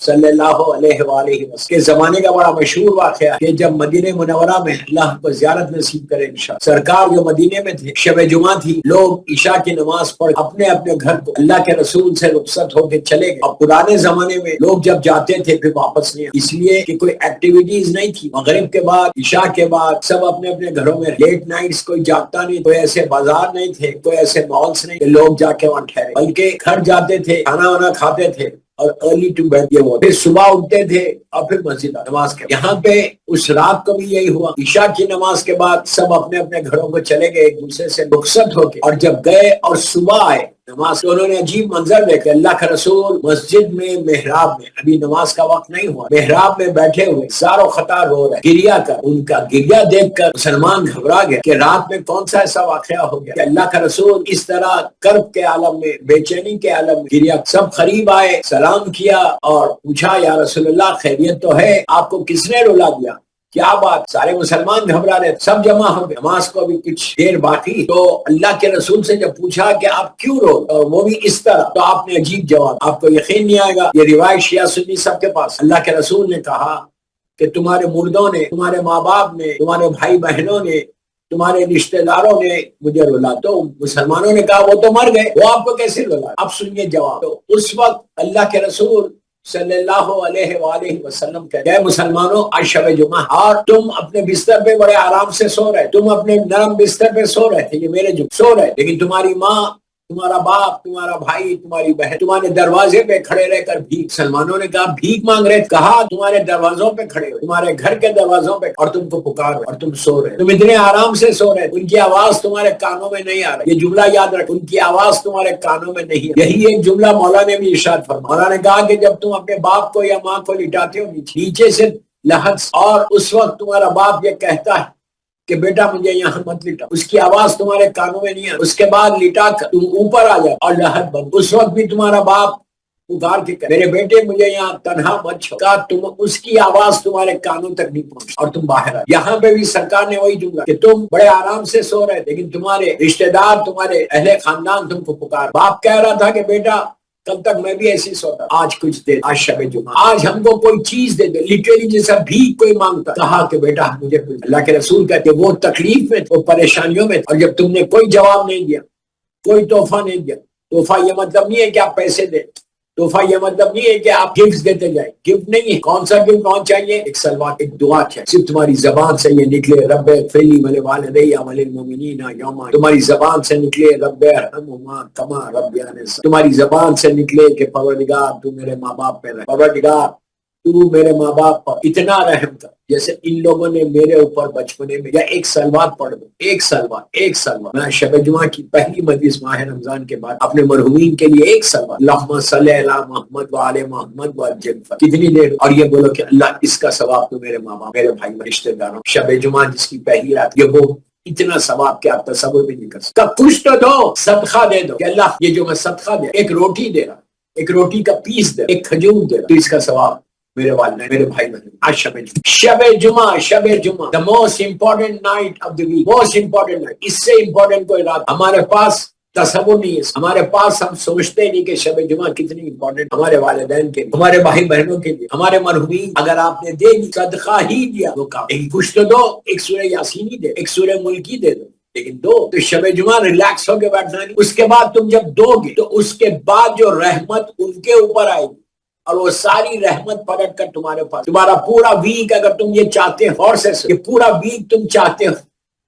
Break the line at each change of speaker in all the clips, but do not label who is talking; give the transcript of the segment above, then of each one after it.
صلی اللہ علیہ وآلہ وسلم کے زمانے کا بڑا مشہور واقعہ کہ جب مدینہ منورہ میں اللہ کو زیارت نصیب کرے انشاءاللہ، سرکار جو مدینے میں تھے، شب جمعہ تھی، لوگ عشاء کی نماز پڑھ اپنے اپنے گھر کو اللہ کے رسول سے رخصت ہو کے چلے گئے۔ اور پرانے زمانے میں لوگ جب جاتے تھے پھر واپس نہیں، اس لیے کہ کوئی ایکٹیویٹیز نہیں تھی، مغرب کے بعد عشاء کے بعد سب اپنے اپنے گھروں میں، لیٹ نائٹس کوئی جاگتا نہیں، کوئی ایسے بازار نہیں تھے، کوئی ایسے مالس نہیں کہ لوگ جا کے وہاں ٹھہرے، بلکہ گھر جاتے تھے، کھانا وانا کھاتے تھے اور ارلی ٹو بیڈ یہ وہ، پھر صبح اٹھتے تھے اور پھر مسجد نماز کے۔ یہاں پہ اس رات کو بھی یہی ہوا، عشاء کی نماز کے بعد سب اپنے اپنے گھروں کو چلے گئے ایک دوسرے سے رخصت ہو کے، اور جب گئے اور صبح آئے نماز تو انہوں نے عجیب منظر دیکھا، اللہ کا رسول مسجد میں محراب میں، ابھی نماز کا وقت نہیں ہوا، محراب میں بیٹھے ہوئے زار و خطا رو رہے، گریا کر، ان کا گریا دیکھ کر مسلمان گھبرا گیا کہ رات میں کون سا ایسا واقعہ ہو گیا کہ اللہ کا رسول اس طرح کرب کے عالم میں، بے چینی کے عالم میں گریا۔ سب قریب آئے، سلام کیا اور پوچھا یا رسول اللہ خیریت تو ہے؟ آپ کو کس نے رلا دیا؟ کیا بات؟ سارے مسلمان گھبرا رہے، سب جمع ہو گئے، نماز کو ابھی کچھ دیر باقی، تو اللہ کے رسول سے جب پوچھا کہ آپ کیوں رو، اور وہ بھی اس طرح، تو آپ نے عجیب جواب، آپ کو یقین نہیں آئے گا، یہ روایت شیعہ سنی سب کے پاس، اللہ کے رسول نے کہا کہ تمہارے مردوں نے، تمہارے ماں باپ نے، تمہارے بھائی بہنوں نے، تمہارے رشتہ داروں نے مجھے رلا۔ تو مسلمانوں نے کہا وہ تو مر گئے، وہ آپ کو کیسے رلا؟ اب سنیے جواب۔ تو اس وقت اللہ کے رسول صلی اللہ علیہ وآلہ وسلم کہتے ہیں مسلمانوں آج شب جمعہ، اور تم اپنے بستر پہ بڑے آرام سے سو رہے، تم اپنے نرم بستر پہ سو رہے تھے، یہ میرے جو سو رہے، لیکن تمہاری ماں، تمہارا باپ، تمہارا بھائی، تمہاری بہن تمہارے دروازے پہ کھڑے رہ کر بھیک، مسلمانوں نے کہا بھیک مانگ رہے، کہا تمہارے دروازوں پہ کھڑے ہو، تمہارے گھر کے دروازوں پہ، اور تم کو پکار رہے اور تم سو رہے، تم اتنے آرام سے سو رہے، ان کی آواز تمہارے کانوں میں نہیں آ رہی، یہ جملہ یاد رکھ، ان کی آواز تمہارے کانوں میں نہیں آ رہی۔ یہی ایک جملہ مولا نے بھی ارشاد فرمایا، مولا نے کہا کہ جب تم اپنے باپ کو یا ماں کو لٹاتے ہو نیچے سے لحظ، اور اس وقت تمہارا باپ یہ کہتا ہے کہ بیٹا مجھے یہاں مت لٹا، اس کی آواز تمہارے کانوں میں نہیں ہے، اس کے بعد لٹا کر تم اوپر آ جاؤ اور لحد بند، اس وقت بھی تمہارا باپ پکار کے میرے بیٹے مجھے یہاں تنہا مت چھوڑ، تم اس کی آواز تمہارے کانوں تک نہیں پہنچ اور تم باہر آ۔ یہاں پہ بھی سرکار نے وہی جملہ کہ تم بڑے آرام سے سو رہے لیکن تمہارے رشتہ دار، تمہارے اہل خاندان تم کو پکار۔ باپ کہہ رہا تھا کہ بیٹا کل تک میں بھی ایسی سوتا، آج کچھ دے، آج شب جمعہ، آج ہم کو کوئی چیز دے دے، لٹرلی جیسا بھیک کوئی مانگتا، کہا کہ بیٹا مجھے کچھ۔ اللہ کے رسول کہتے وہ تکلیف میں، وہ پریشانیوں میں، اور جب تم نے کوئی جواب نہیں دیا، کوئی تحفہ نہیں دیا، تحفہ یہ مطلب نہیں ہے کہ آپ پیسے دیں، تحفہ یہ مطلب نہیں ہے کہ آپ گفٹ دیتے جائیں، گفٹ نہیں ہے، کون سا گفٹ کون چاہیے؟ ایک سلوات، ایک دعا چاہیے، صرف تمہاری زبان سے یہ نکلے رب اغفر لی ولوالدی وللمؤمنین یوم، تمہاری زبان سے نکلے رب ارحمہما کما ربیانی صغیرا، تمہاری زبان سے نکلے کہ پروردگار تو میرے ماں باپ پہ رحم، پروردگار تو میرے ماں باپ پر اتنا رحم کر جیسے ان لوگوں نے میرے اوپر بچپنے میں، یا ایک سلوات پڑھ دو، ایک سلوات۔ میں شب جمعہ کی پہلی مجلس ماہ رمضان کے بعد اپنے مرحومین کے لیے ایک سلوات، اللہم صلی علی محمد وعلی محمد وعجل، کتنی دیر، اور یہ بولو کہ اللہ اس کا ثواب تو میرے ماں باپ، میرے بھائی، رشتہ داروں، شب جمعہ جس کی پہلی رات، یہ وہ اتنا ثواب کہ آپ تصور بھی نہیں کر سکتے۔ کچھ تو دو، صدقہ دے دو کہ اللہ یہ جو میں صدقہ دے، ایک روٹی دے رہا، ایک روٹی کا پیس دے، ایک کھجور دے رہا، تو اس کا ثواب میرے والدین، میرے بھائی بہن۔ آج شب جمعہ the most important night of the week، most important night، اس سے امپورٹنٹ کوئی رات ہمارے پاس تصور نہیں ہے، ہمارے پاس ہم سوچتے نہیں کہ شب جمعہ کتنی امپورٹنٹ ہمارے والدین کے لیے، ہمارے بھائی بہنوں کے لیے، ہمارے مرحومین۔ اگر آپ نے دے دی، صدقہ ہی دیا، وہ کام، ایک کچھ تو دو، ایک سورہ یاسینی دے، ایک سورہ ملکی دے دو، لیکن دو تو شب جمعہ ریلیکس ہو کے بیٹھنا نہیں۔ اس کے بعد تم جب دو گے تو اس کے بعد جو رحمت ان کے اوپر آئے گی، اور وہ ساری رحمت پلٹ کر تمہارے پاس، تمہارا پورا ویک اگر تم یہ چاہتے ہو، اور سے یہ پورا ویک تم چاہتے ہو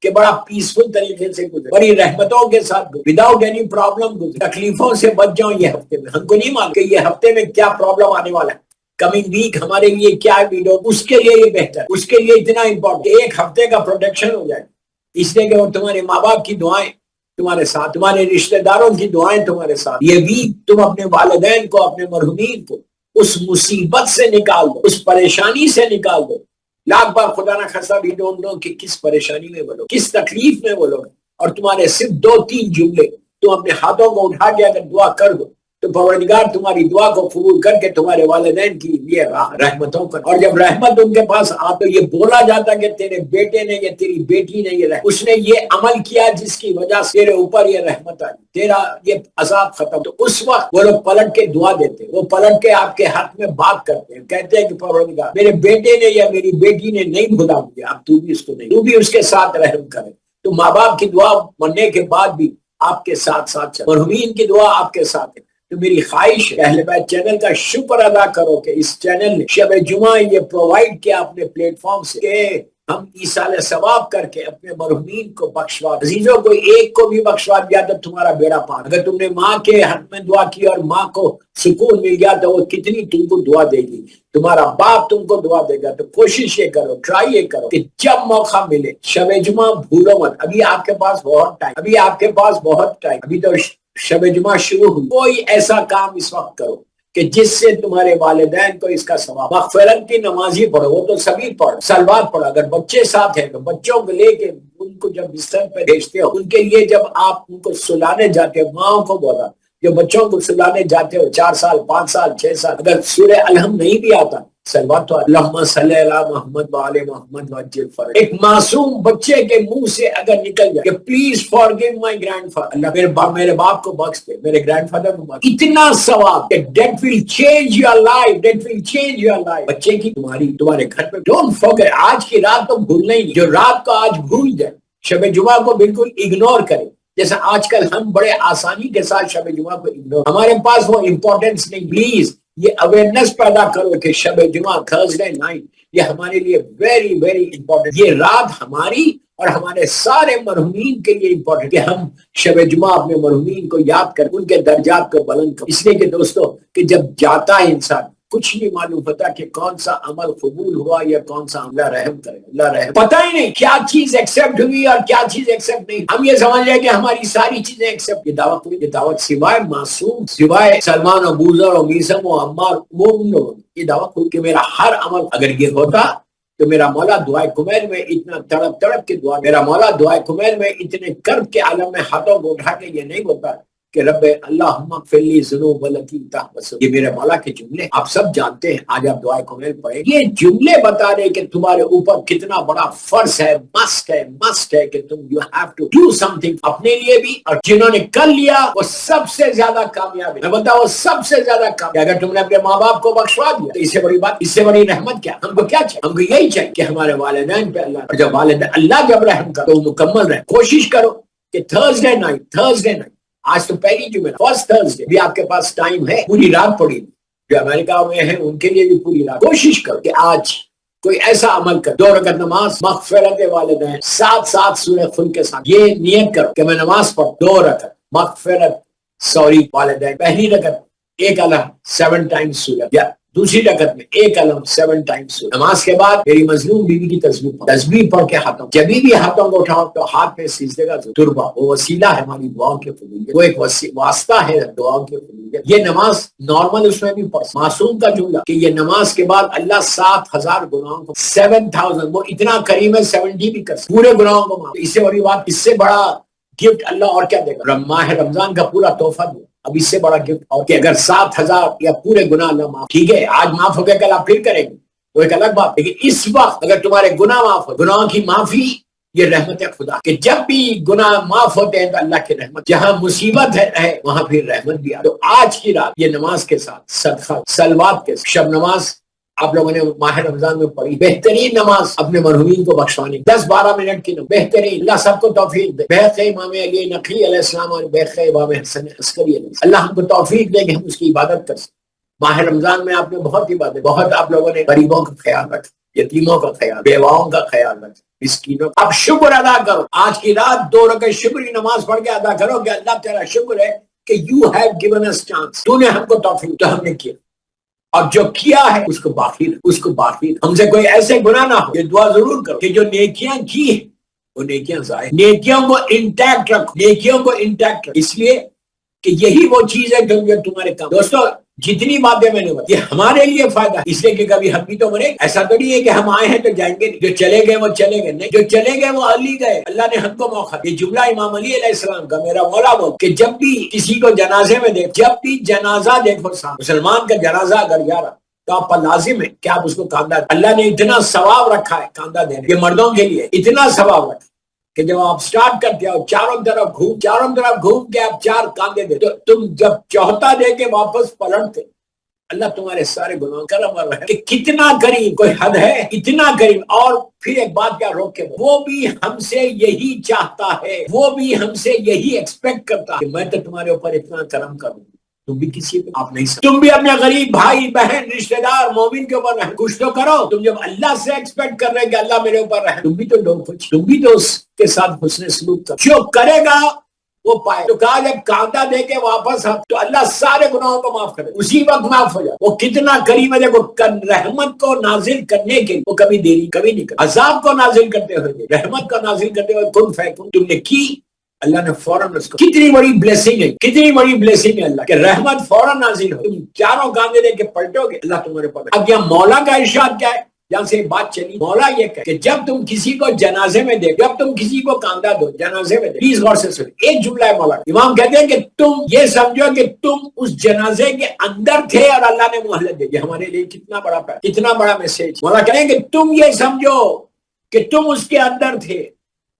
کہ بڑا پیسفل طریقے سے گزرے، بڑی رحمتوں کے ساتھ گزرے، وداؤٹ اینی پرابلم گزرے، تکلیفوں سے بچ جاؤ یہ ہفتے میں۔ ہم کو نہیں معلوم کہ یہ ہفتے میں کیا پرابلم آنے والا ہے، کمنگ ویک ہمارے لیے کیا ویڈیو، اس کے لیے یہ بہتر، اس کے لیے اتنا امپورٹنٹ کہ ایک ہفتے کا پروٹیکشن ہو جائے، اس لیے کہ وہ تمہارے ماں باپ کی دعائیں تمہارے ساتھ، تمہارے رشتہ داروں کی دعائیں تمہارے ساتھ، یہ ویک تم اپنے والدین کو، اپنے مرحومین کو اس مصیبت سے نکال دو، اس پریشانی سے نکال دو۔ لاکھ بار خدا نہ خاصہ بھی ڈونٹ نو کہ کس پریشانی میں وہ لوگ، کس تکلیف میں وہ لوگ، اور تمہارے صرف 2-3 جملے تم اپنے ہاتھوں کو اٹھا کے اگر دعا کر دو تو پروردگار تمہاری دعا کو قبول کر کے تمہارے والدین کی یہ رحمتوں کا، اور جب رحمت ان کے پاس تو یہ بولا جاتا کہ تیرے بیٹے نے یا تیری بیٹی نے اس نے یہ عمل کیا جس کی وجہ سے تیرے اوپر یہ رحمت آئی، تیرا یہ عذاب ختم، تو اس وقت وہ لوگ پلٹ کے دعا دیتے، وہ پلٹ کے آپ کے حق میں بات کرتے ہیں، کہتے ہیں کہ پروردگار میرے بیٹے نے یا میری بیٹی نے نہیں بھولا مجھے، اب تو بھی اس کو نہیں، تو بھی اس کے ساتھ رحم کرے۔ تو ماں باپ کی دعا مرنے کے بعد بھی آپ کے ساتھ ساتھ چل، مرحومین کی دعا آپ کے ساتھ ہے۔ تو میری خواہش ہے اہل بیت چینل کا شکر ادا کرو کہ اس چینل نے شب جمعہ یہ پرووائڈ کیا اپنے پلیٹ فارم سے کہ ہم ایصال ثواب کر کے اپنے مرحومین کو بخشوا، عزیزوں کو ایک کو بھی بخشوا دیا تو تمہارا بیڑا پار۔ اگر تم نے ماں کے حق میں دعا کی اور ماں کو سکون مل گیا تو وہ کتنی تم کو دعا دے گی، تمہارا باپ تم کو دعا دے گا۔ تو کوشش یہ کرو، ٹرائی یہ کرو کہ جب موقع ملے شب جمعہ بھولو مت، ابھی آپ کے پاس بہت ٹائم، ابھی آپ کے پاس بہت ٹائم، ابھی تو شب جمعہ شروع ہوئی، کوئی ایسا کام اس وقت کرو کہ جس سے تمہارے والدین کو اس کا ثواب۔ مغفرت کی نمازی پڑھو، وہ تو سبھی پڑھو، سلوات پڑھو، اگر بچے ساتھ ہیں تو بچوں کو لے کے ان کو جب بستر پہ بھیجتے ہو، ان کے لیے جب آپ ان کو سلانے جاتے ہو، ماں کو بولا جو بچوں کو سلانے جاتے ہو 4 سال 5 سال 6 سال، اگر سورہ الحمد نہیں بھی آتا سلوات تو اللہم صلی علی محمد وعلی محمد وعجل فرج، ایک معصوم بچے کے منہ سے اگر نکل جائے کہ پلیز فارگیو مائی گرینڈ فادر، اللہ میرے باپ کو بخش دے، میرے گرینڈ فادر کو بخش، اتنا ثواب کہ that will change your life, that will change your life. بچے کی تمہارے گھر پہ ڈونٹ فارگیٹ، آج کی رات تو بھولنا ہی نہیں، جو رات کو آج بھول جائے، شب جمعہ کو بالکل اگنور کرے، جیسا آج کل ہم بڑے آسانی کے ساتھ شب جمعہ کو اگنور، ہمارے پاس وہ امپورٹنس نہیں۔ پلیز یہ اویئرنس پیدا کرو کہ شب جمعہ تھرسڈے نائٹ یہ ہمارے لیے ویری ویری امپورٹنٹ، یہ رات ہماری اور ہمارے سارے مرحومین کے لیے امپورٹنٹ کہ ہم شب جمعہ اپنے مرحومین کو یاد کر ان کے درجات کو بلند کریں، اس لیے کہ دوستو کہ جب جاتا ہے انسان کچھ نہیں معلوم ہوتا کہ کون سا عمل قبول ہوا یا کون سا اللہ رحم کرے، اللہ رحم، پتہ ہی نہیں کیا چیز ایکسپٹ ہوئی اور کیا چیز ایکسپٹ نہیں۔ ہم یہ سمجھ لیں کہ ہماری ساری چیزیں ایکسپٹ، یہ دعوت سوائے معصوم، سوائے سلمان و بوذر و میثم و عمار، وہ ان لوگوں یہ دعوت ہوئی کہ میرا ہر عمل اگر یہ ہوتا تو میرا مولا دعائے کمیل میں اتنا تڑپ تڑپ کے دعا، میرا مولا دعائے کمیل میں اتنے کرب کے عالم میں ہاتھوں کو اٹھا کے یہ نہیں بولتا کہ رب اللہم اغفر لی ذنوب التی تحت، یہ میرے مولا کے جملے آپ سب جانتے ہیں۔ آج آپ دعائے کمیل پڑھیں، یہ جملے بتا رہے کہ تمہارے اوپر کتنا بڑا فرض ہے، مسٹ ہے کہ تم you have to do something اپنے لیے بھی، اور جنہوں نے کر لیا وہ سب سے زیادہ کامیاب ہے، میں بتاؤں وہ سب سے زیادہ کامیاب۔ اگر تم نے اپنے ماں باپ کو بخشوا دیا تو اس سے بڑی بات، اس سے بڑی رحمت کیا؟ ہم کو کیا چاہیے؟ ہم کو یہی چاہیے کہ ہمارے والدین پہ اللہ، اور جب والدین اللہ جب رحم کرو تو مکمل رہے۔ کوشش کرو کہ تھرسڈے نائٹ آج تو پہلی جمعہ، فرسٹ تھرسڈے بھی آپ کے پاس ٹائم ہے، پوری رات پڑھی، جو امریکہ میں ہیں ان کے لیے بھی پوری رات کوشش کرو کہ آج کوئی ایسا عمل کر، 2 رکعت نماز، مغفرت والدین، ساتھ سورہ خل کے ساتھ یہ نیت کرو کہ میں نماز پڑھ 2 رکعت مغفرت والدین، پہلی رکعت 1 الحمد 7 ٹائمز سورہ، یا دوسری رکعت میں 1 الحمد 7 ٹائمز سورہ۔ نماز کے بعد میری مظلوم بیوی کی تسبیح پڑھ کے ہاتھوں، جب بھی ہاتھوں کو اٹھاؤ تو ہاتھ پہ سجدے کا تربہ، وہ وسیلہ ہے ہماری دعاؤں کے قبولیت، وہ ایک واسطہ ہے دعاؤں کے قبولیت۔ یہ نماز نارمل اس میں بھی پڑھ، معصوم کا جملہ کہ یہ نماز کے بعد اللہ 7000 گناہوں کو 7000، وہ اتنا کریم ہے 70 بھی کر پورے گناہوں کو معاف۔ اس سے بڑی بات، اس سے بڑا گفٹ اللہ اور کیا دے گا؟ ماہ رمضان کا پورا تحفہ دے، اب اس سے بڑا گفٹ اور کہ اگر 7000 یا پورے گناہ اللہ معاف، ٹھیک ہے آج معاف ہو گیا کل آپ پھر کریں گے وہ ایک الگ بات، لیکن اس وقت اگر تمہارے گناہ معاف ہو، گناہوں کی معافی یہ رحمت خدا کہ جب بھی گناہ معاف ہوتے ہیں تو اللہ کی رحمت، جہاں مصیبت ہے وہاں پھر رحمت بھی آ۔ تو آج کی رات یہ نماز کے ساتھ صدقہ سلوات کے ساتھ، شب نماز آپ لوگوں نے ماہ رمضان میں پڑھی، بہترین نماز اپنے مرحومین کو بخشوانے 10-12 منٹ کی نماز، بہترین، اللہ سب کو توفیق دے، بحق امام علی نقی علیہ السلام اور بحق امام حسن عسکری علیہ السلام، اللہ ہم کو توفیق دے کہ ہم اس کی عبادت کر سکیں۔ ماہ رمضان میں آپ نے بہت عبادت، بہت آپ لوگوں نے غریبوں کا خیال رکھا، یتیموں کا خیال، بیواؤں کا خیال رکھا، مسکینوں، اب شکر ادا کرو، آج کی رات 2 رکعت شکری نماز پڑھ کے ادا کرو کہ اللہ تیرا شکر ہے کہ یو ہیو گیون اس چانس، تو نے ہم کو توفیق، تو ہم نے کیا، اور جو کیا ہے اس کو باقی ہم سے کوئی ایسے گناہ نہ ہو۔ یہ دعا ضرور کرو کہ جو نیکیاں کی ہیں وہ نیکیاں ظاہر، نیکیوں کو انٹیکٹ رکھو، نیکیوں کو انٹیکٹ رکھو، اس لیے کہ یہی وہ چیز ہے جو تمہارے کام۔ دوستو جتنی باتیں میں نے بتائی یہ ہمارے لیے فائدہ ہے، اس لیے کہ کبھی ہم بھی تو مرے. ایسا تو نہیں ہے کہ ہم آئے ہیں تو جائیں گے نہیں. جو چلے گئے وہ چلے گئے نہیں، جو چلے گئے وہ علی گئے. اللہ نے ہم کو موقع. یہ جملہ امام علی علیہ السلام کا میرا مولا بول کہ جب بھی کسی کو جنازے میں دیکھ، جب بھی جنازہ دیکھو سامنے، مسلمان کا جنازہ اگر جا رہا تو آپ پر لازم ہے کہ آپ اس کو کاندھا. اللہ نے اتنا ثواب رکھا ہے کاندھا دینے، یہ مردوں کے لیے اتنا ثواب رکھا کہ جب آپ سٹارٹ کرتے ہو چاروں طرف گھوم کے آپ 4 کاندھے دے تو تم جب چوتھا دے کے واپس پلٹتے اللہ تمہارے سارے گناہوں کرم اور رحم. کہ کتنا کریم، کوئی حد ہے اتنا کریم. اور پھر ایک بات کیا روک کے وہ بھی ہم سے یہی چاہتا ہے، وہ بھی ہم سے یہی ایکسپیکٹ کرتا ہے کہ میں تو تمہارے اوپر اتنا کرم کروں، تم بھی کسی پہ آپ نہیں سکتے. تم بھی اپنے غریب بھائی بہن رشتہ دار مومن کے اوپر رحم کچھ تو کرو. تم جب اللہ سے ایکسپیکٹ کر رہے کہ اللہ میرے اوپر رحم، تم بھی تو لوگ کچھ، تم بھی تو اس کے ساتھ حسن سلوک کر. جو کرے گا وہ پائے. تو کہا جب کاندھا دے کے واپس آپ تو اللہ سارے گناہوں کو معاف کرے، اسی وقت معاف ہو جائے. وہ کتنا کریم ہے. دیکھو رحمت کو نازل کرنے کے وہ کبھی دیری کبھی نہیں کرتا. عذاب کو نازل کرتے ہوئے، رحمت کو نازل کرتے ہوئے کن فیکن تم نے کی، اللہ نے فوراً اس کو. کتنی بڑی بلیسنگ ہے، کتنی بڑی بلیسنگ ہے اللہ کہ رحمت فوراً نازل ہو. تم چاروں کاندھے دے کے پلٹو گے اللہ تمہارے پاس. اب یہاں مولا کا ارشاد کیا ہے، جہاں سے بات چلی، مولا یہ کہ جب تم کسی کو جنازے میں دے، جب تم کسی کو کاندھا دو جنازے میں دے، پلیز غور سے سنیں. ایک جملہ ہے مولا، امام کہتے ہیں کہ تم یہ سمجھو کہ تم اس جنازے کے اندر تھے اور اللہ نے مہلت دے دی. ہمارے لیے کتنا بڑا پیغام، کتنا بڑا میسج. مولا کہیں کہ تم یہ سمجھو کہ تم اس کے اندر تھے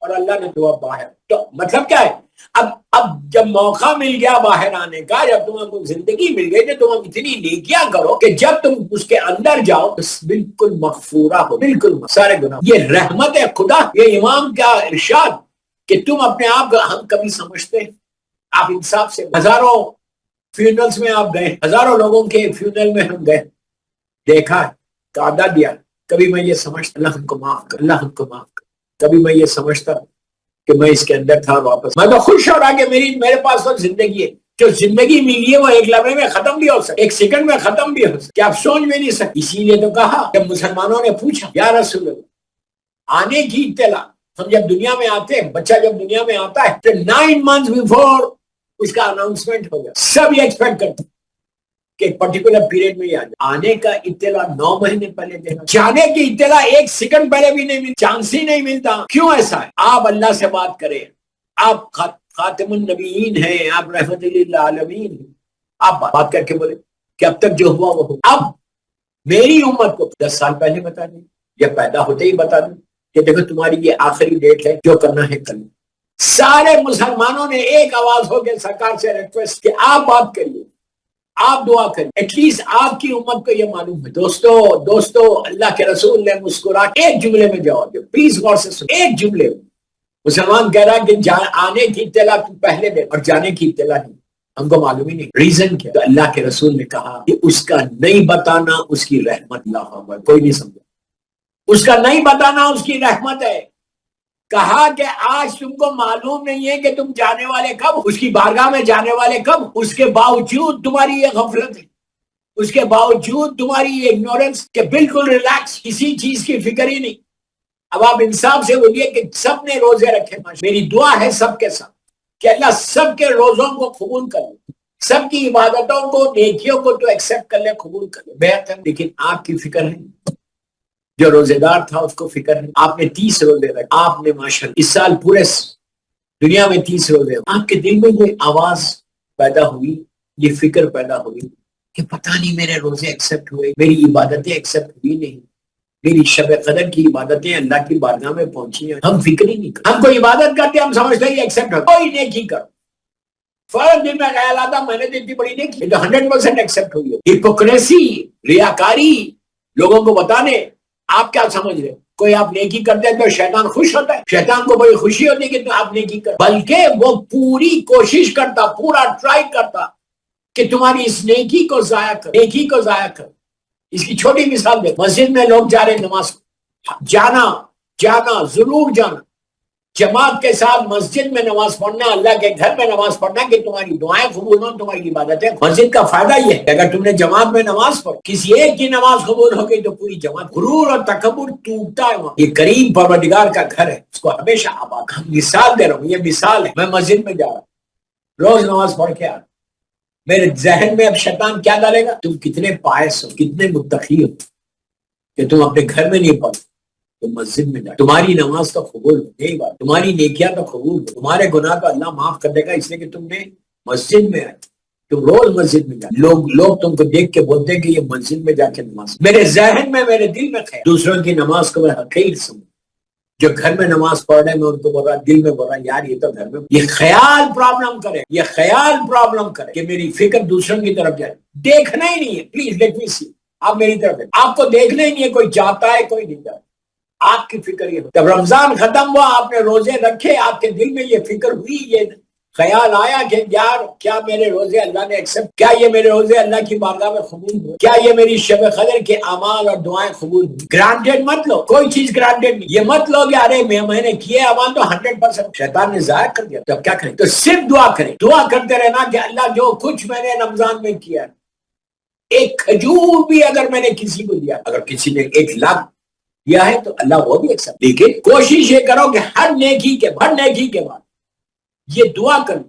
اور اللہ نے دعا باہر. تو مطلب کیا ہے، اب جب موقع مل گیا باہر آنے کا، جب تمہیں کو زندگی مل گئی تو تم اتنی نیکیاں کرو کہ جب تم اس کے اندر جاؤ تو بالکل مغفورہ ہو، بالکل سارے گناہ. یہ رحمت ہے خدا. یہ امام کا ارشاد کہ تم اپنے آپ کو، ہم کبھی سمجھتے ہیں آپ انصاف سے ہزاروں فیونرلز میں آپ گئے، ہزاروں لوگوں کے فیونرل میں ہم گئے، دیکھا کاندھا دیا. کبھی میں یہ سمجھتا اللہ ہم کو معاف کر، اللہ ہم کو معاف کر. کبھی میں یہ سمجھتا کہ میں اس کے اندر تھا واپس. میں تو خوش ہو رہا کہ میرے پاس تو زندگی ہے. جو زندگی ملی ہے وہ ایک لمحے میں ختم بھی ہو سکے، ایک سیکنڈ میں ختم بھی ہو سکے کہ آپ سوچ بھی نہیں سکتے. اسی لیے تو کہا جب مسلمانوں نے پوچھا یا رسول اللہ آنے کی اطلاع، ہم جب دنیا میں آتے ہیں، بچہ جب دنیا میں آتا ہے تو 9 months before اس کا اناؤنسمنٹ ہو گیا. سب یہ ایکسپیکٹ کرتے کہ ایک پرٹیکولر پیریڈ میں ہی آنے کا اطلاع 9 مہینے پہلے دینا، جانے کی اطلاع 1 سیکنڈ پہلے بھی نہیں ملتی، چانس ہی نہیں ملتا. کیوں ایسا ہے؟ آپ اللہ سے بات کریں، آپ خاتم النبیین ہیں، آپ رحمت للعالمین ہیں. آپ بات کر کے بولے کہ اب تک جو ہوا وہ ہوا. اب میری امت کو 10 سال پہلے بتا دیں یا پیدا ہوتے ہی بتا دیں کہ دیکھو تمہاری یہ آخری ڈیٹ ہے، جو کرنا ہے کرنا. سارے مسلمانوں نے ایک آواز ہو کے سرکار سے ریکویسٹ کہ آپ بات کریے، آپ دعا کریں، ایٹ لیسٹ آپ کی امت کو یہ معلوم ہے. دوستو اللہ کے رسول نے مسکرا ایک جملے میں جواب دیا. پلیز غور سے سن، ایک جملے میں مسلمان کہہ رہا کہ آنے کی اطلاع تو پہلے دے اور جانے کی اطلاع نہیں، ہم کو معلوم ہی نہیں. ریزن کیا؟ تو اللہ کے رسول نے کہا کہ اس کا نہیں بتانا اس کی رحمت. اللہ کوئی نہیں سمجھا، اس کا نہیں بتانا اس کی رحمت ہے. کہا کہ آج تم کو معلوم نہیں ہے کہ تم جانے والے کب، اس کی بارگاہ میں جانے والے کب. اس کے باوجود تمہاری یہ غفلت ہے، اس کے باوجود تمہاری یہ اگنورنس کہ بالکل ریلیکس، کسی چیز کی فکر ہی نہیں. اب آپ انصاف سے بولیے کہ سب نے روزے رکھے. میری دعا ہے سب کے ساتھ کہ اللہ سب کے روزوں کو قبول کر لے، سب کی عبادتوں کو، نیکیوں کو تو ایکسپٹ کر لے، قبول کر لے. بہتر. لیکن آپ کی فکر ہے، جو روزے دار تھا اس کو فکر ہے. آپ نے 30 روزے رکھے، آپ نے ماشاءاللہ اس سال پورے دنیا میں 30 روزے. آپ کے دل میں یہ آواز پیدا ہوئی، یہ فکر پیدا ہوئی کہ پتہ نہیں میرے روزے ایکسپٹ ہوئے، میری عبادتیں ایکسپٹ ہوئی نہیں، میری شب قدر کی عبادتیں اللہ کی بارگاہ میں پہنچی ہیں. ہم فکر ہی نہیں کرتے. ہم کوئی عبادت کرتے ہم سمجھتے ہیں ایکسپٹ ہو. کوئی نیکی کرو، فوراً دل میں خیال آتا میں نے تو اتنی بڑی نیکی تو 100% ایکسپٹ ہوئی ہے. ہپوکریسی، ریاکاری، لوگوں کو بتانے. آپ کیا سمجھ رہے؟ کوئی آپ نیکی کرتے ہیں تو شیطان خوش ہوتا ہے؟ شیطان کو بڑی خوشی ہوتی ہے کہ آپ نیکی کر، بلکہ وہ پوری کوشش کرتا، پورا ٹرائی کرتا کہ تمہاری اس نیکی کو ضائع کر، نیکی کو ضائع کر. اس کی چھوٹی مثال دے. مسجد میں لوگ جا رہے نماز، جانا ضرور جانا، جماعت کے ساتھ مسجد میں نماز پڑھنا، اللہ کے گھر میں نماز پڑھنا کہ تمہاری دعائیں قبول ہوں، تمہاری عبادتیں. مسجد کا فائدہ یہ ہے کہ اگر تم نے جماعت میں نماز پڑھ، کسی ایک کی نماز قبول ہو گئی تو پوری جماعت. غرور اور تکبر ٹوٹتا ہے وہاں. یہ کریم پروردگار کا گھر ہے، اس کو ہمیشہ آباد. مثال دے رہا ہوں، یہ مثال ہے. میں مسجد میں جا رہا ہوں، روز نماز پڑھ کے آ رہا ہوں، میرے ذہن میں اب شیطان کیا ڈالے گا؟ تم کتنے پائس ہو، کتنے متقی ہو کہ تم اپنے گھر میں نہیں پڑھو، تم مسجد میں جاؤ، تمہاری نماز تو قبول ہو، یہی بات، تمہاری نیکیاں تو قبول ہو، تمہارے گناہ تو اللہ معاف کر دے گا اس لیے کہ تم نے مسجد میں آئے، تم روز مسجد میں جائے، لوگ تم کو دیکھ کے بولتے ہیں کہ یہ مسجد میں جا کے نماز، میرے ذہن میں، میرے دل میں خیال، دوسروں کی نماز کو میں حقیر سمجھ، جو گھر میں نماز پڑھ رہے ہیں میں ان کو بول رہا، دل میں بول رہا یار یہ تو گھر میں، یہ خیال پرابلم کرے، یہ خیال پرابلم کرے کہ میری فکر دوسروں کی طرف جائے، دیکھنا ہی نہیں ہے، پلیز لیٹ می سی، آپ میری طرف ہے، آپ کو دیکھنا ہی نہیں ہے، کوئی جاتا ہے کوئی نہیں جاتا، آپ کی فکر یہ ہو، جب رمضان ختم ہوا آپ نے روزے رکھے، آپ کے دل میں یہ فکر ہوئی، یہ خیال آیا کہ یار کیا میرے روزے اللہ نے ایکسپٹ، کیا یہ میرے روزے اللہ کی بارگاہ میں قبول ہوئے، کیا یہ میری شب قدر کے اعمال اور دعائیں قبول ہوئی، گرانٹیڈ مت لو، کوئی چیز گرانٹیڈ نہیں، یہ مت لو کہ ارے میں نے کیے اعمال تو 100% شیطان نے ضائع کر دیا، تو کیا کریں، تو صرف دعا کریں، دعا کرتے رہنا کہ اللہ جو کچھ میں نے رمضان میں کیا، ایک کھجور بھی اگر میں نے کسی کو دیا، اگر کسی نے 1,00,000 دیا ہے تو اللہ وہ بھی ایکسپٹ، لیکن کوشش یہ کرو کہ ہر نیکی کے بعد یہ دعا کرو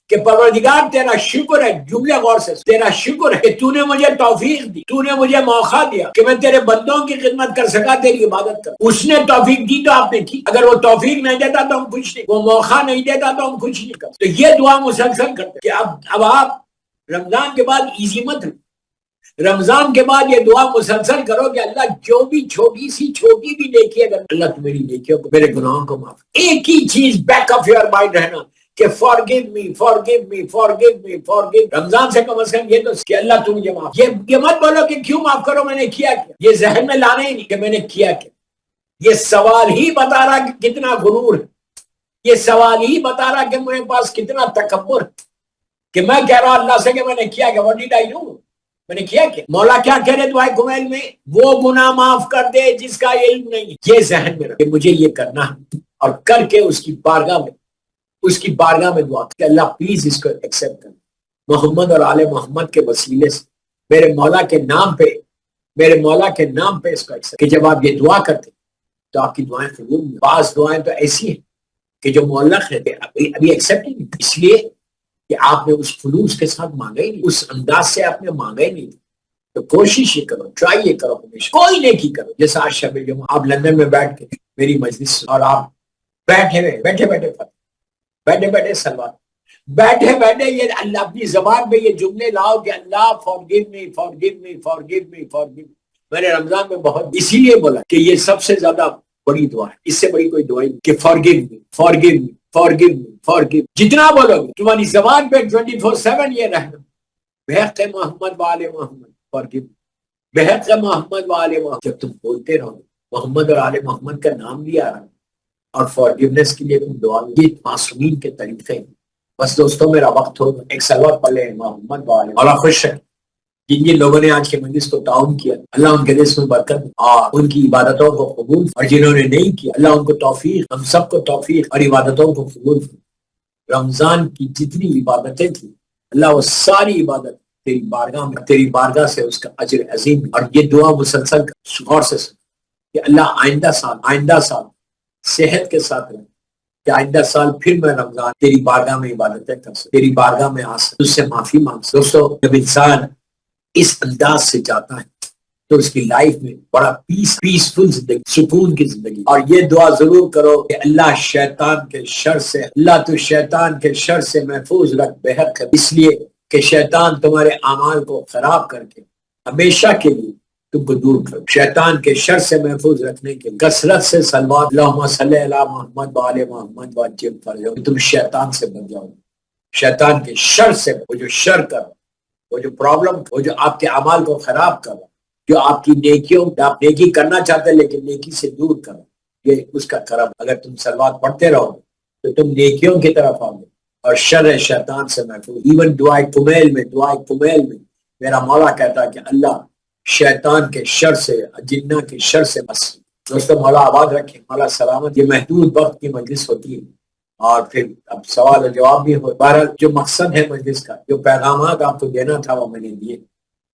کہ پروردگار تیرا شکر ہے، جملے غور سے، تیرا شکر ہے کہ تو نے مجھے توفیق دی، تو نے مجھے موقع دیا کہ میں تیرے بندوں کی خدمت کر سکا، تیری عبادت کر، اس نے توفیق دی تو آپ نے کی، اگر وہ توفیق نہیں دیتا تو ہم کچھ نہیں، وہ موقع نہیں دیتا تو ہم کچھ نہیں کرتے، تو یہ دعا مسلسل کرتے کہ اب آپ رمضان کے بعد ایزی مت لو، رمضان کے بعد یہ دعا مسلسل کرو کہ اللہ جو بھی چھوٹی بھی نیکی ہے، اللہ تو میری نیکیوں کو، میرے گناہوں کو معاف، ایک ہی چیز بیک آف یور مائنڈ رہنا کہ forgive me. رمضان سے کم از کم یہ تو کہ اللہ تو مجھے معاف، یہ مت بولو کہ کیوں معاف کرو، میں نے کیا کیا، یہ ذہن میں لانا ہی نہیں کہ میں نے کیا کیا، یہ سوال ہی بتا رہا کہ کتنا غرور ہے، یہ سوال ہی بتا رہا کہ میرے پاس کتنا تکبر ہے، کہ میں کہہ رہا اللہ سے کہ میں نے کیا what did I do؟ میں نے کیا کیا، مولا کیا کہہ رہے دعائے کمیل میں، وہ گناہ معاف کر دے جس کا علم نہیں، یہ ذہن میں رکھ کہ مجھے یہ کرنا ہے، اور کر کے اس کی بارگاہ میں دعا کہ اللہ پلیز اس کو ایکسپٹ کر، محمد اور آل محمد کے وسیلے سے میرے مولا کے نام پہ اس کو ایکسپٹ، کہ جب آپ یہ دعا کرتے تو آپ کی دعائیں قبول ہوئی، بعض دعائیں تو ایسی ہیں کہ جو معلق رہتے ابھی ایکسپٹ نہیں، اس لیے کہ آپ نے اس خلوص کے ساتھ مانگا ہی نہیں، اس انداز سے آپ نے مانگا ہی نہیں، تو کوشش یہ کرو، ٹرائی یہ کرو، ہمیشہ کوئی نیکی کرو، جیسا آج شب جمعہ آپ لندن میں بیٹھ کے میری مجلس، اور آپ بیٹھے سلوات، بیٹھے یہ اللہ اپنی زبان پہ یہ جملے لاؤ کہ اللہ forgive me. میں نے رمضان میں بہت اسی لیے بولا کہ یہ سب سے زیادہ بڑی دعا ہے، اس سے بڑی کوئی دعا نہیں کہ forgive me. جتنا بولو گے تمہاری زبان پہ 24/7 یہ رہنا، بحق محمد وآل محمد forgive me. بحق محمد وآل محمد، جب تم بولتے رہو محمد اور آل محمد کا نام بھی آ رہا اور فارگیونیس کے لیے تم دعا، یہ معصومین کے طریقے ہیں۔ بس دوستوں میرا وقت ہو، ایک سلوات پڑھ لیں محمد وآل محمد۔ اللہ خوش ہے جن لوگوں نے آج کے مجلس کو تعاون کیا، اللہ ان کے رزق میں برکت اور ان کی عبادتوں کو قبول، اور جنہوں نے نہیں کیا اللہ ان کو توفیق، ہم سب کو توفیق اور عبادتوں کو قبول۔ رمضان کی جتنی عبادتیں تھیں اللہ وہ ساری عبادت تیری بارگاہ سے اس کا اجر عظیم، اور یہ دعا مسلسل غور سے سن کہ اللہ آئندہ سال صحت کے ساتھ رہے کہ آئندہ سال پھر میں رمضان تیری بارگاہ میں عبادتیں کر سکوں، تیری بارگاہ میں آ سکوں، اس سے معافی مانگ سکوں۔ دوستو جب انسان اس انداز سے جاتا ہے تو اس کی لائف میں بڑا پیسفل زندگی، سکون کی زندگی، اور یہ دعا ضرور کرو کہ اللہ شیطان کے شر سے، اللہ تو شیطان کے شر سے محفوظ رکھ بحق، اس لیے کہ شیطان تمہارے اعمال کو خراب کر کے ہمیشہ کے لیے تم کو دور کرو۔ شیطان کے شر سے محفوظ رکھنے کے کثرت سے صلوات، اللہم صلی علی محمد وآل محمد وعجل فرجہ، تم شیطان سے بچ جاؤ، شیطان کے شر سے، وہ جو شر کر، وہ جو پرابلم، وہ جو آپ کے اعمال کو خراب کر، جو آپ کی نیکیوں، آپ نیکی کرنا چاہتے ہیں لیکن نیکی سے دور کر، یہ اس کا کرم، اگر تم صلوات پڑھتے رہو تو تم نیکیوں کی طرف آؤ گے اور شر شیطان سے محفوظ۔ ایون دعائے کمیل میں میرا مولا کہتا ہے کہ اللہ شیطان کے شر سے، جنہ کے شر سے بس۔ دوستو مولا آباد رکھیں، مولا سلامت۔ یہ محدود وقت کی مجلس ہوتی ہے اور پھر اب سوال و جواب بھی ہو، بہرحال جو مقصد ہے مجلس کا، جو پیغامات آپ کو دینا تھا وہ میں نے دیے۔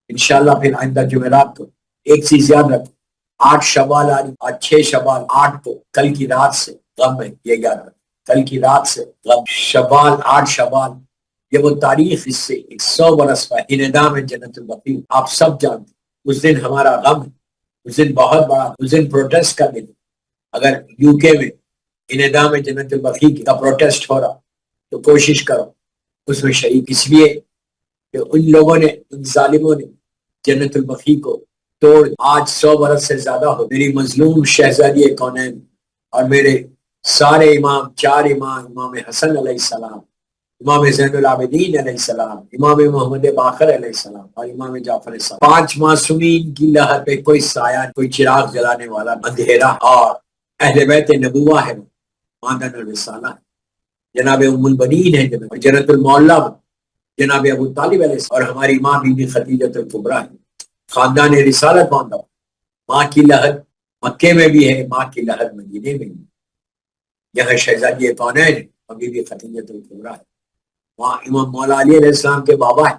انشاءاللہ پھر آئندہ جمعرات کو ایک چیز یاد رکھو، 8 شوال آ رہی، آج 6 شوال 8 کو، کل کی رات سے غم ہے، یہ یاد رکھو، کل کی رات سے غم، شوال 8 شوال یہ وہ تاریخ اس سے 100 برس پر انعدام جنت البقیع آپ سب جانتے ہیں۔ اس دن ہمارا غم ہے، اس دن بہت بڑا، اس دن پروٹیسٹ کا دن۔ اگر یو کے میں انعدام جنت البقیع کا پروٹیسٹ ہو رہا تو کوشش کرو اس میں شریک، اس لیے کہ ان لوگوں نے، ان ظالموں نے جنت البقیع کو توڑ آج 100 برس سے زیادہ ہو۔ میری مظلوم شہزادی کونین اور میرے سارے امام، 4 امام، امام حسن علیہ السلام، امام زین العابدین علیہ السلام، امام محمد باقر علیہ السلام اور امام جعفر السلام، 5 معصومین کی لہر پہ کوئی سایہ، کوئی چراغ جلانے والا اندھیرا، اور اہل بیت نبوہ ہے، ماندن الرسالہ ہے، جناب ام البنین ہے، جنت المعلا جناب ابو طالب علیہ السلام، اور ہماری ماں بی بی خدیجہ الکبریٰ ہے، خاندان رسالت ماندہ۔ ماں کی لہر مکے میں بھی ہے، ماں کی لہر مدینے میں بھی، یہاں شہزادی کونین اور بی بی خدیجہ الکبریٰ ہے، وہاں امام مولا علی علیہ السلام کے بابا ہے،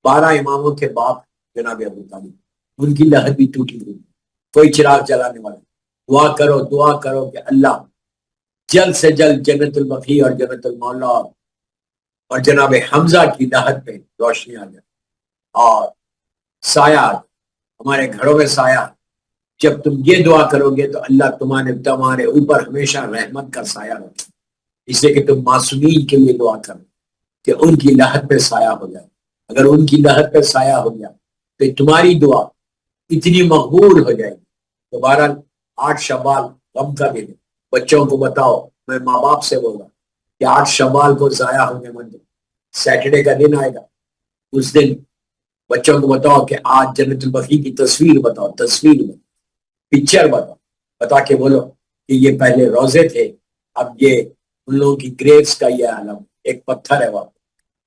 12 اماموں کے باپ جناب ابو طالب، ان کی لہر بھی ٹوٹی ہوئی، کوئی چراغ جلانے والا۔ دعا کرو کہ اللہ جلد سے جلد جنت البقیع اور جنت المعلا اور جناب حمزہ کی لہر پہ روشنی آ جائے اور سایہ آ جائے، ہمارے گھروں میں سایہ۔ جب تم یہ دعا کرو گے تو اللہ تمہارے اوپر ہمیشہ رحمت کا سایہ رکھے، اس لیے کہ تم معصومین کے لیے دعا کرو کہ ان کی لہر پہ سایہ ہو جائے۔ اگر ان کی لہر پہ سایہ ہو گیا تو تمہاری دعا اتنی مقبول ہو جائے گی۔ دوبارہ 8 شوال غم کا دن، بچوں کو بتاؤ، میں ماں باپ سے بول رہا کہ 8 شوال کو ضائع ہونے مت دو، سیٹرڈے کا دن آئے گا، اس دن بچوں کو بتاؤ کہ آج جنت البقیع کی تصویر بتاؤ، پکچر بتا کے بولو کہ یہ پہلے روزے تھے، اب یہ ان لوگوں کی گریوز کا یہ عالم، ایک پتھر ہے وہاں۔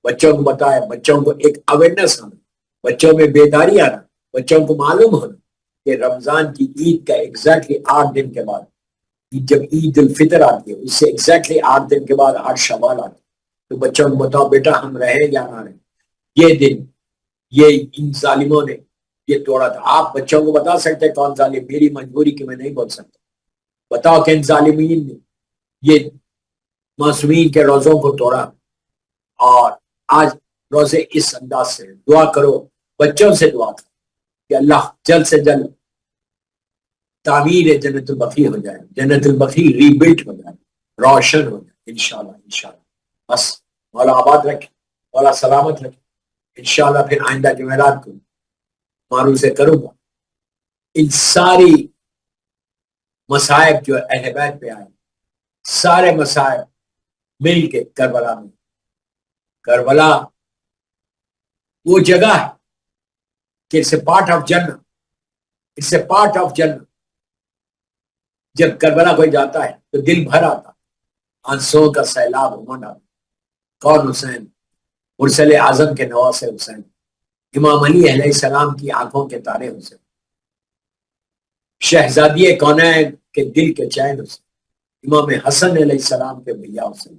بچوں کو بتائے، بچوں کو ایک اویئرنیس آنا، بچوں میں بیداری آنا، بچوں کو معلوم ہونا کہ رمضان کی عید کا ایگزیکٹلی 8 دن کے بعد، جب عید الفطر آتی ہے اس سے ایگزیکٹلی 8 دن کے بعد 8 شوال آتی ہے، تو بچوں کو بتاؤ بیٹا ہم رہیں یا نہ رہیں، یہ دن یہ ان ظالموں نے یہ توڑا تھا۔ آپ بچوں کو بتا سکتے کون ظالم؟ میری مجبوری کہ میں نہیں بول سکتا، بتاؤ کہ ان ظالمین نے یہ معصومین کے روزوں کو توڑا، اور آج روزے اس انداز سے دعا کرو، بچوں سے دعا کرو کہ اللہ جلد سے جلد تعمیر جنت البقیع ہو جائے، جنت البقیع ری بلٹ ہو جائے، روشن ہو جائے، انشاءاللہ۔ بس مولا آباد رکھے، مولا سلامت رکھے، انشاءاللہ پھر آئندہ جمعرات کو معروضے کروں گا ان ساری مصائب جو اہل بیت پہ آئے، سارے مصائب مل کے کربلا میں۔ کربلا وہ جگہ ہے کہ it's a part of جنت، it's a part of جنت۔ جب کربلا کوئی جاتا ہے تو دل بھر آتا، آنسوں کا سیلاب امڈ آتا۔ کون؟ حسین، مرسل اعظم کے نواسے حسین، امام علی علیہ السلام کی آنکھوں کے تارے حسین، شہزادی کونین کے دل کے چین حسین، امام حسن علیہ السلام کے بھیا حسین۔